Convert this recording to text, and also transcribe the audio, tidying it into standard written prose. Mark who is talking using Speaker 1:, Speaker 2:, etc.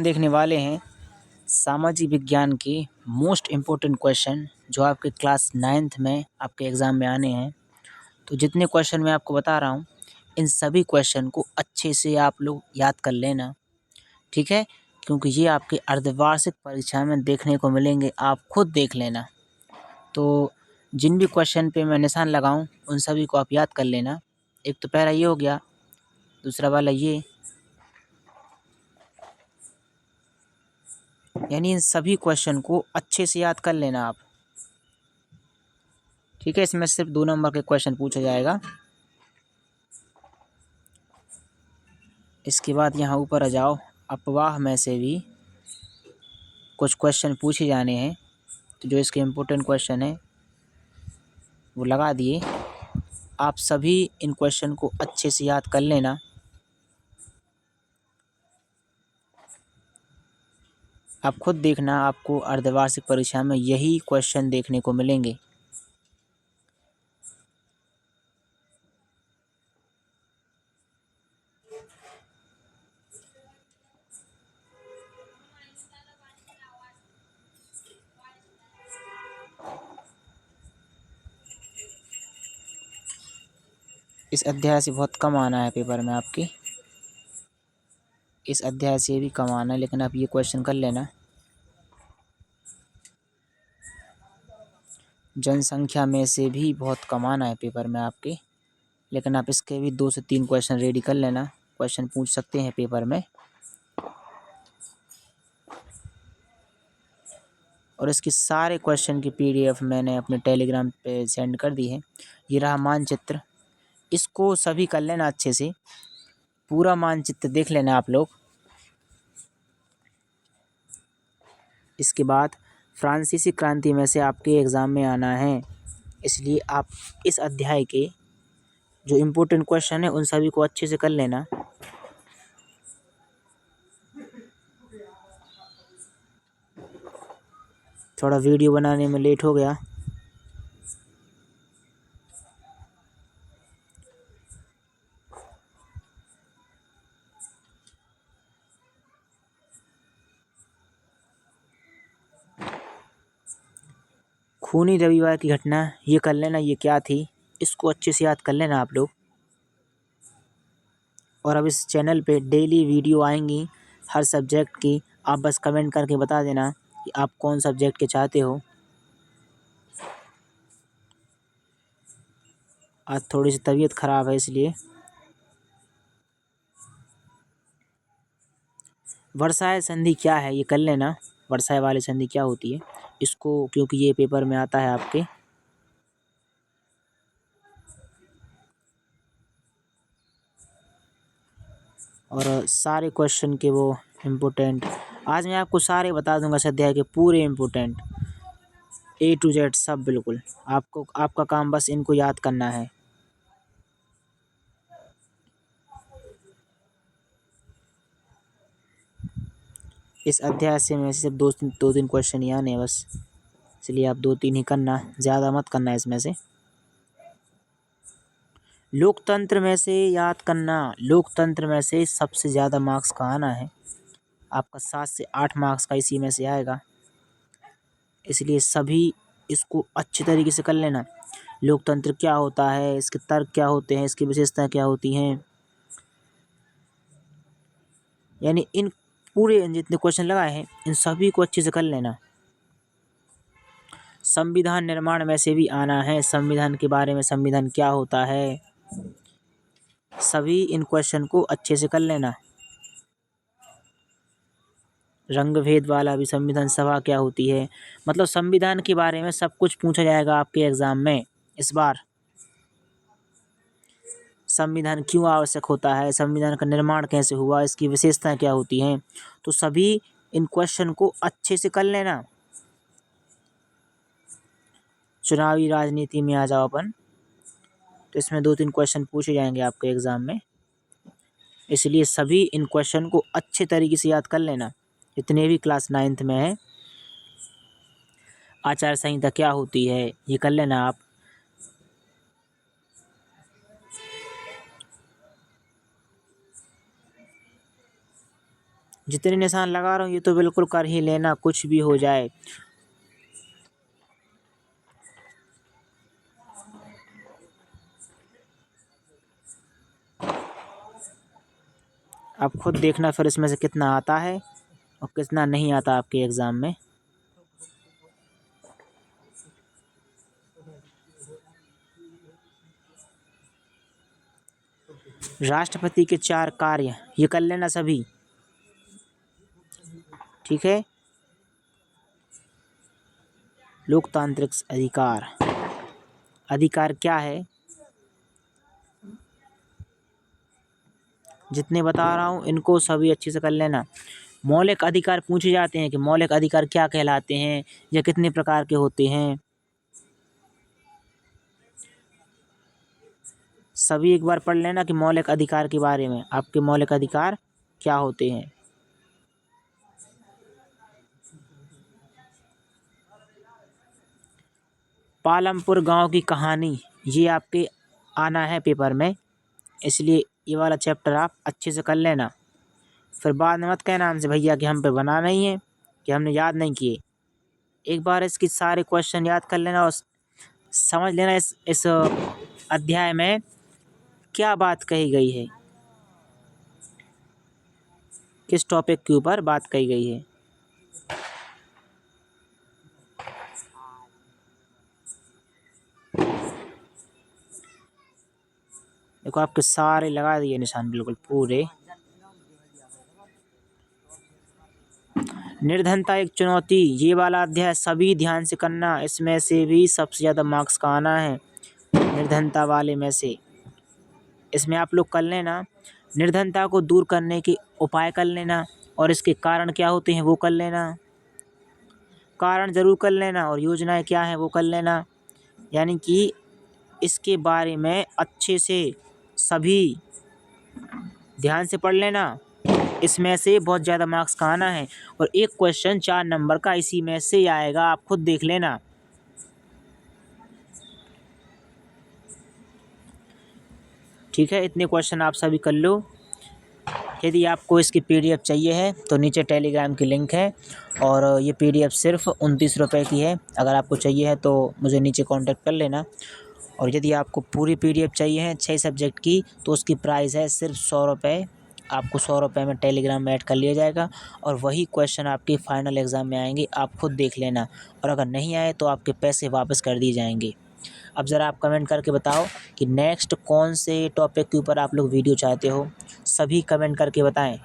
Speaker 1: देखने वाले हैं सामाजिक विज्ञान के मोस्ट इम्पोर्टेंट क्वेश्चन जो आपके क्लास 9th में आपके एग्ज़ाम में आने हैं। तो जितने क्वेश्चन मैं आपको बता रहा हूँ इन सभी क्वेश्चन को अच्छे से आप लोग याद कर लेना, ठीक है? क्योंकि ये आपके अर्धवार्षिक परीक्षा में देखने को मिलेंगे, आप खुद देख लेना। तो जिन भी क्वेश्चन पे मैं निशान लगाऊं उन सभी को आप याद कर लेना। एक तो पहला ये हो गया, दूसरा वाला ये, यानी इन सभी क्वेश्चन को अच्छे से याद कर लेना आप, ठीक है? इसमें सिर्फ 2 नंबर के क्वेश्चन पूछा जाएगा। इसके बाद यहाँ ऊपर आ जाओ, अपवाह में से भी कुछ क्वेश्चन पूछे जाने हैं। तो जो इसके इम्पोर्टेंट क्वेश्चन है वो लगा दिए। आप सभी इन क्वेश्चन को अच्छे से याद कर लेना। आप खुद देखना, आपको अर्धवार्षिक परीक्षा में यही क्वेश्चन देखने को मिलेंगे। इस अध्याय से बहुत कम आना है पेपर में आपके, इस अध्याय से भी कम आना है, लेकिन आप ये क्वेश्चन कर लेना। जनसंख्या में से भी बहुत कम आना है पेपर में आपके, लेकिन आप इसके भी 2 से 3 क्वेश्चन रेडी कर लेना। क्वेश्चन पूछ सकते हैं पेपर में। और इसकी सारे क्वेश्चन की PDF मैंने अपने टेलीग्राम पे सेंड कर दी है। ये रहा मानचित्र, इसको सभी कर लेना अच्छे से, पूरा मानचित्र देख लेना आप लोग। इसके बाद फ्रांसीसी क्रांति में से आपके एग्ज़ाम में आना है, इसलिए आप इस अध्याय के जो इम्पोर्टेंट क्वेश्चन है उन सभी को अच्छे से कर लेना। थोड़ा वीडियो बनाने में लेट हो गया। खूनी रविवार की घटना ये कर लेना, ये क्या थी, इसको अच्छे से याद कर लेना आप लोग। और अब इस चैनल पे डेली वीडियो आएंगी हर सब्जेक्ट की। आप बस कमेंट करके बता देना कि आप कौन सब्जेक्ट के चाहते हो। आज थोड़ी सी तबीयत ख़राब है इसलिए। वर्षाय संधि क्या है ये कर लेना, वर्षाय वाली संधि क्या होती है इसको, क्योंकि ये पेपर में आता है आपके। और सारे क्वेश्चन के वो इम्पोर्टेंट आज मैं आपको सारे बता दूंगा इस अध्याय के पूरे इम्पोर्टेंट A to Z सब बिल्कुल। आपको आपका काम बस इनको याद करना है। इस अध्याय से में सिर्फ 2-3 क्वेश्चन ही आने हैं बस, इसलिए आप 2-3 ही करना, ज़्यादा मत करना इसमें से। लोकतंत्र में से याद करना, लोकतंत्र में से सबसे ज़्यादा मार्क्स का आना है आपका, 7 से 8 मार्क्स का इसी में से आएगा, इसलिए सभी इसको अच्छी तरीके से कर लेना। लोकतंत्र क्या होता है, इसके तर्क क्या होते हैं, इसकी विशेषताएं क्या होती हैं, यानी इन पूरे जितने क्वेश्चन लगाए हैं इन सभी को अच्छे से कर लेना। संविधान निर्माण में से भी आना है, संविधान के बारे में, संविधान क्या होता है, सभी इन क्वेश्चन को अच्छे से कर लेना। रंग भेद वाला भी, संविधान सभा क्या होती है, मतलब संविधान के बारे में सब कुछ पूछा जाएगा आपके एग्जाम में इस बार। संविधान क्यों आवश्यक होता है, संविधान का निर्माण कैसे हुआ, इसकी विशेषताएं क्या होती हैं, तो सभी इन क्वेश्चन को अच्छे से कर लेना। चुनावी राजनीति में आ जाओ अपन, तो इसमें 2-3 क्वेश्चन पूछे जाएंगे आपके एग्जाम में, इसलिए सभी इन क्वेश्चन को अच्छे तरीके से याद कर लेना जितने भी क्लास 9th में है। आचार संहिता क्या होती है ये कर लेना आप। जितने निशान लगा रहा हूँ ये तो बिल्कुल कर ही लेना, कुछ भी हो जाए। आप खुद देखना फिर इसमें से कितना आता है और कितना नहीं आता आपके एग्ज़ाम में। राष्ट्रपति के 4 कार्य, ये कर लेना सभी, ठीक है। लोकतांत्रिक अधिकार, अधिकार क्या है, जितने बता रहा हूँ इनको सभी अच्छे से कर लेना। मौलिक अधिकार पूछे जाते हैं कि मौलिक अधिकार क्या कहलाते हैं या कितने प्रकार के होते हैं, सभी एक बार पढ़ लेना कि मौलिक अधिकार के बारे में, आपके मौलिक अधिकार क्या होते हैं। पालमपुर गांव की कहानी, ये आपके आना है पेपर में, इसलिए ये वाला चैप्टर आप अच्छे से कर लेना। फिर बाद में मत कहना हमसे भैया कि हम पे बना नहीं है, कि हमने याद नहीं किए। एक बार इसकी सारे क्वेश्चन याद कर लेना और समझ लेना इस अध्याय में क्या बात कही गई है, किस टॉपिक के ऊपर बात कही गई है। देखो आपके सारे लगा दिए निशान बिल्कुल पूरे। निर्धनता एक चुनौती, ये वाला अध्याय सभी ध्यान से करना, इसमें से भी सबसे ज़्यादा मार्क्स का आना है निर्धनता वाले में से। इसमें आप लोग कर लेना, निर्धनता को दूर करने के उपाय कर लेना और इसके कारण क्या होते हैं वो कर लेना, कारण ज़रूर कर लेना और योजनाएं क्या हैं वो कर लेना। यानी कि इसके बारे में अच्छे से सभी ध्यान से पढ़ लेना, इसमें से बहुत ज़्यादा मार्क्स का आना है और एक क्वेश्चन 4 नंबर का इसी में से ही आएगा, आप खुद देख लेना। ठीक है, इतने क्वेश्चन आप सभी कर लो। यदि आपको इसकी PDF चाहिए है तो नीचे टेलीग्राम की लिंक है और ये PDF सिर्फ 29 रुपये की है। अगर आपको चाहिए है तो मुझे नीचे कांटेक्ट कर लेना। और यदि आपको पूरी PDF चाहिए है 6 सब्जेक्ट की तो उसकी प्राइस है सिर्फ 100 रुपये। आपको 100 रुपये में टेलीग्राम में ऐड कर लिया जाएगा और वही क्वेश्चन आपके फाइनल एग्ज़ाम में आएंगे, आप खुद देख लेना। और अगर नहीं आए तो आपके पैसे वापस कर दिए जाएंगे। अब ज़रा आप कमेंट करके बताओ कि नेक्स्ट कौन से टॉपिक के ऊपर आप लोग वीडियो चाहते हो, सभी कमेंट करके बताएं।